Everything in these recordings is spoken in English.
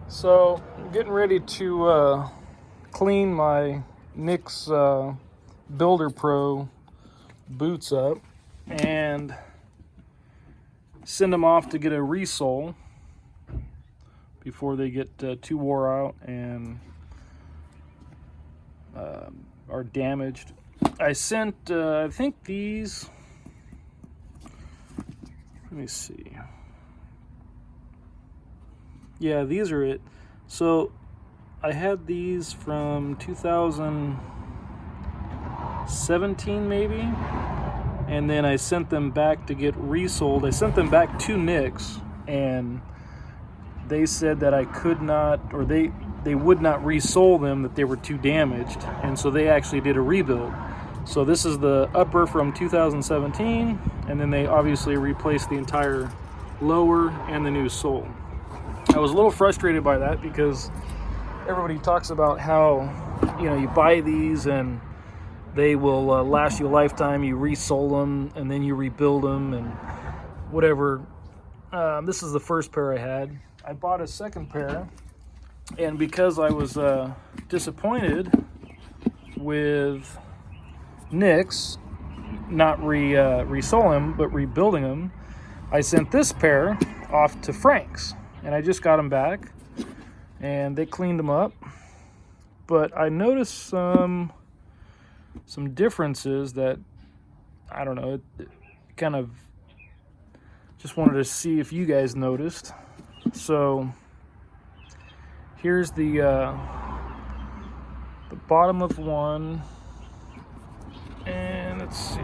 So, I'm getting ready to clean my NYX Builder Pro boots up and send them off to get a resole before they get too wore out and are damaged. I sent, I think these, let me see. Yeah, these are it. So I had these from 2017 maybe, and then I sent them back to get resoled. I sent them back to NYX, and they said that I could not, or they would not resole them, that they were too damaged, and so they actually did a rebuild. So this is the upper from 2017, and then they obviously replaced the entire lower and the new sole. I was a little frustrated by that because everybody talks about how, you buy these and they will last you a lifetime. You resole them and then you rebuild them and whatever. This is the first pair I had. I bought a second pair, and because I was disappointed with NYX not resoling them but rebuilding them, I sent this pair off to Frank's. And I just got them back, and they cleaned them up. But I noticed some differences that, I don't know, it kind of just wanted to see if you guys noticed. So here's the bottom of one, and let's see.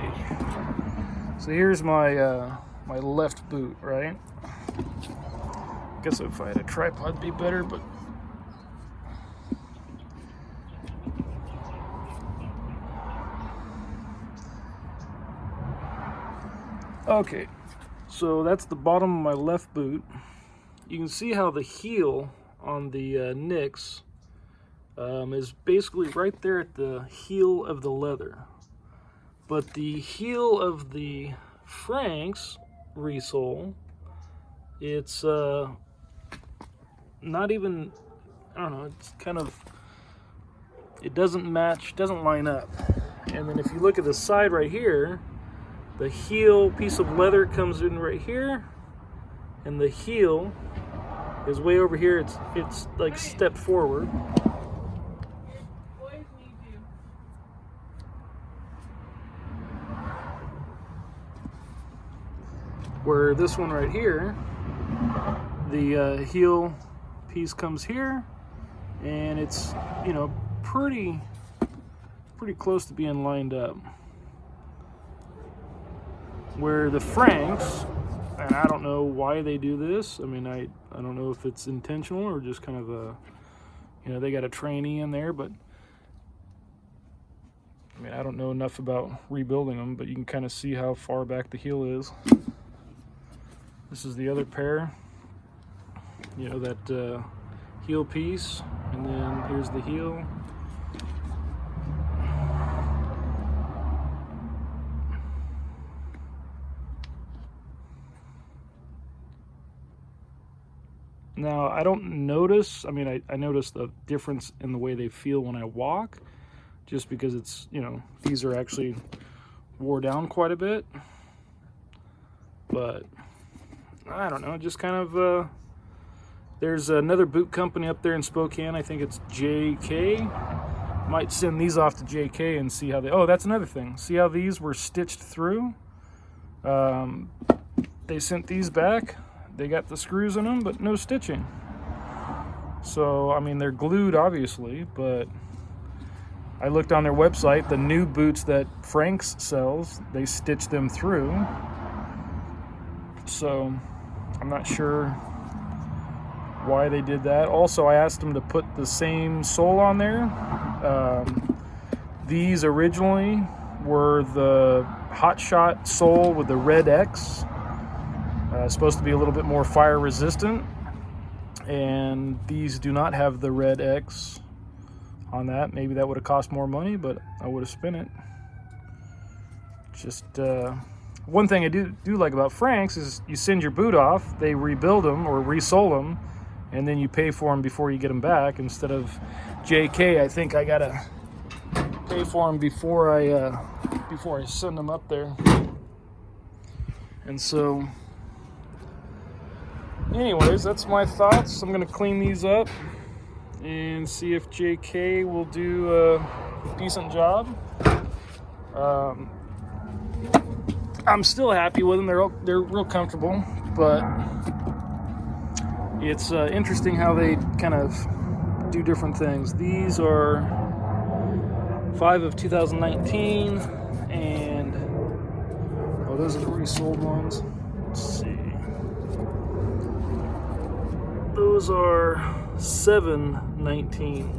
So here's my my left boot, right? I guess if I had a tripod it'd be better, but okay, so that's the bottom of my left boot. You can see how the heel on the NYX is basically right there at the heel of the leather, but the heel of the Frank's resole, it's not even, I don't know, it's kind of, it doesn't match, doesn't line up. And then if you look at the side right here, the heel piece of leather comes in right here, and the heel is way over here. It's like stepped forward. Where this one right here, the heel piece comes here, and it's, pretty close to being lined up. Where the Franks, and I don't know why they do this. I mean, I don't know if it's intentional or just kind of a, they got a trainee in there, but I mean, I don't know enough about rebuilding them, but you can kind of see how far back the heel is. This is the other pair, that heel piece, and then here's the heel. Now, I don't notice, I mean, I notice the difference in the way they feel when I walk, just because it's, these are actually wore down quite a bit, but I don't know, just kind of, there's another boot company up there in Spokane, I think it's JK. Might send these off to JK and see how they, oh, that's another thing. See how these were stitched through? They sent these back. They got the screws in them, but no stitching. So, I mean, they're glued, obviously, but I looked on their website, the new boots that Frank's sells, they stitch them through. So, I'm not sure why they did that. Also, I asked them to put the same sole on there. These originally were the Hot Shot sole with the red X. Supposed to be a little bit more fire resistant, and these do not have the red X on that. Maybe that would have cost more money, but I would have spent it. Just one thing I do like about Frank's is you send your boot off, they rebuild them or resole them, and then you pay for them before you get them back, instead of JK. I think I gotta pay for them before I send them up there. And so, anyways, that's my thoughts. I'm gonna clean these up and see if JK will do a decent job. I'm still happy with them. They're real comfortable, but it's interesting how they kind of do different things. These are 5 of 2019, and those are the resold ones. Let's see. Those are 7/19,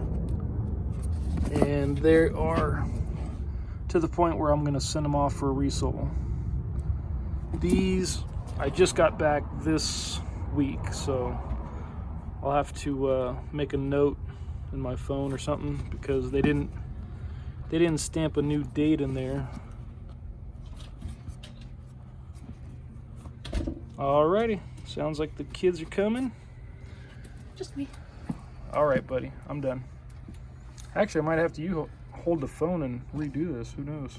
and they are to the point where I'm going to send them off for a resole. These I just got back this week, so I'll have to make a note in my phone or something, because they didn't stamp a new date in there. Alrighty, sounds like the kids are coming. Just me. All right, buddy, I'm done. Actually, I might have to hold the phone and redo this. Who knows?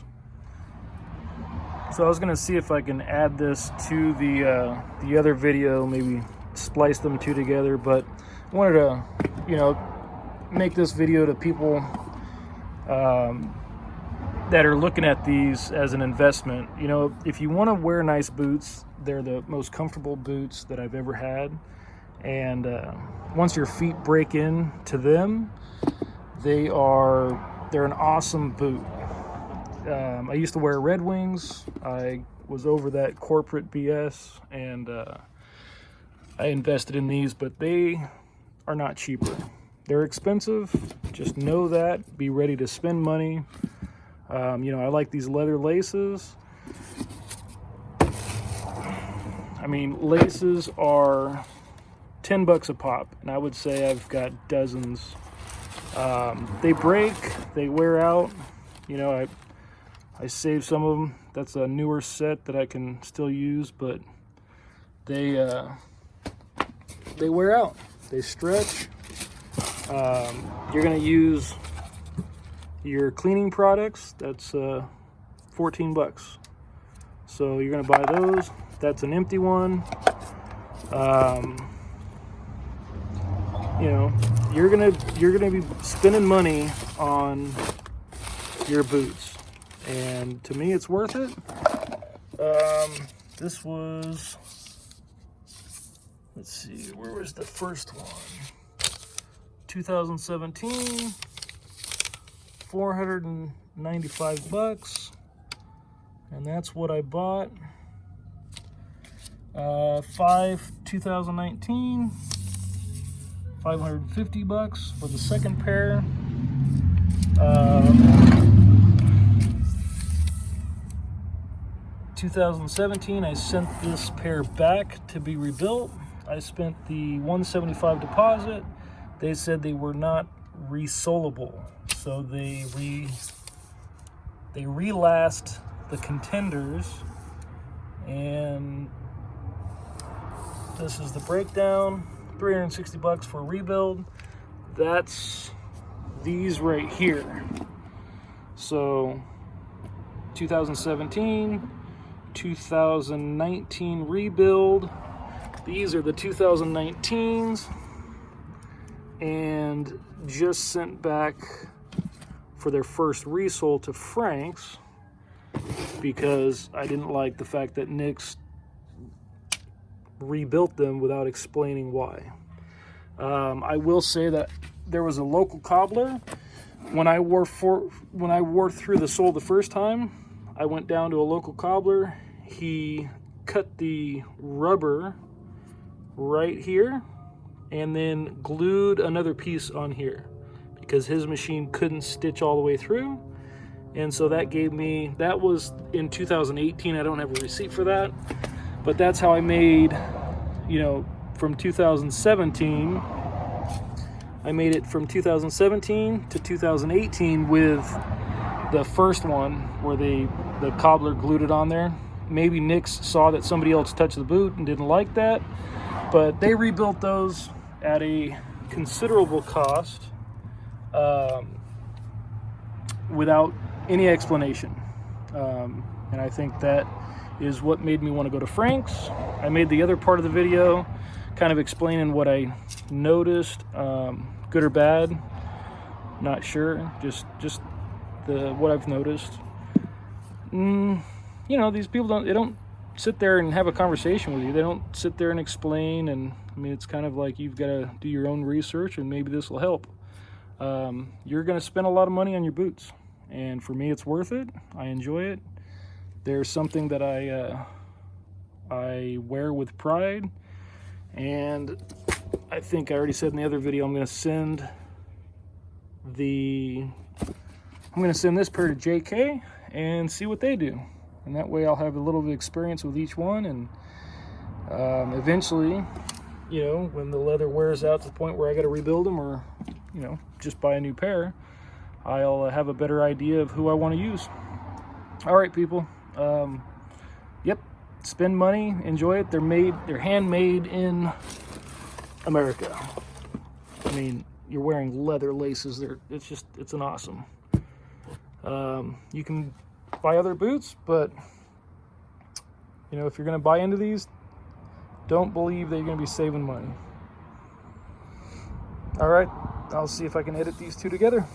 So I was gonna see if I can add this to the other video, maybe splice them two together, but I wanted to, make this video to people that are looking at these as an investment. If you want to wear nice boots, they're the most comfortable boots that I've ever had, and once your feet break into them, they're an awesome boot. I used to wear Red Wings. I was over that corporate BS, and I invested in these, but they are not cheaper. They're expensive. Just know that. Be ready to spend money. I like these leather laces. I mean, laces are $10 a pop, and I would say I've got dozens. They break, they wear out. I saved some of them. That's a newer set that I can still use, but they wear out. They stretch. You're gonna use your cleaning products. That's $14. So you're gonna buy those. That's an empty one. You're gonna be spending money on your boots, and to me, it's worth it. This was, let's see, where was the first one? 2017, $495, and that's what I bought. 2019, $550 for the second pair. 2017, I sent this pair back to be rebuilt. I spent the $175 deposit. They said they were not resolable, so they relast the contenders, and this is the breakdown. $360 for a rebuild. That's these right here. So 2017, 2019 rebuild. These are the 2019s, and just sent back for their first resole to Frank's, because I didn't like the fact that Nick's rebuilt them without explaining why. I will say that there was a local cobbler. When I wore through the sole the first time, I went down to a local cobbler. He cut the rubber right here and then glued another piece on here, because his machine couldn't stitch all the way through. And so that was in 2018. I don't have a receipt for that, but that's how I made, from 2017. I made it from 2017 to 2018 with the first one where the cobbler glued it on there. Maybe Nick's saw that somebody else touched the boot and didn't like that, but they rebuilt those. at a considerable cost without any explanation. And I think that is what made me want to go to Frank's. I made the other part of the video kind of explaining what I noticed, good or bad, not sure, just what I've noticed. You know, these people don't sit there and have a conversation with you. They don't sit there and explain, and I mean, it's kind of like you've got to do your own research, and maybe this will help. You're going to spend a lot of money on your boots, and for me, it's worth it. I enjoy it. There's something that I wear with pride, and I think I already said in the other video, I'm going to send this pair to JK and see what they do, and that way I'll have a little bit of experience with each one, and eventually, you know, when the leather wears out to the point where I got to rebuild them, or you know, just buy a new pair, I'll have a better idea of who I want to use. All right, people. Yep, spend money, enjoy it. They're handmade in America. I mean, you're wearing leather laces. It's an awesome. You can buy other boots, but you know, if you're going to buy into these, don't believe that you're going to be saving money. All right, I'll see if I can edit these two together.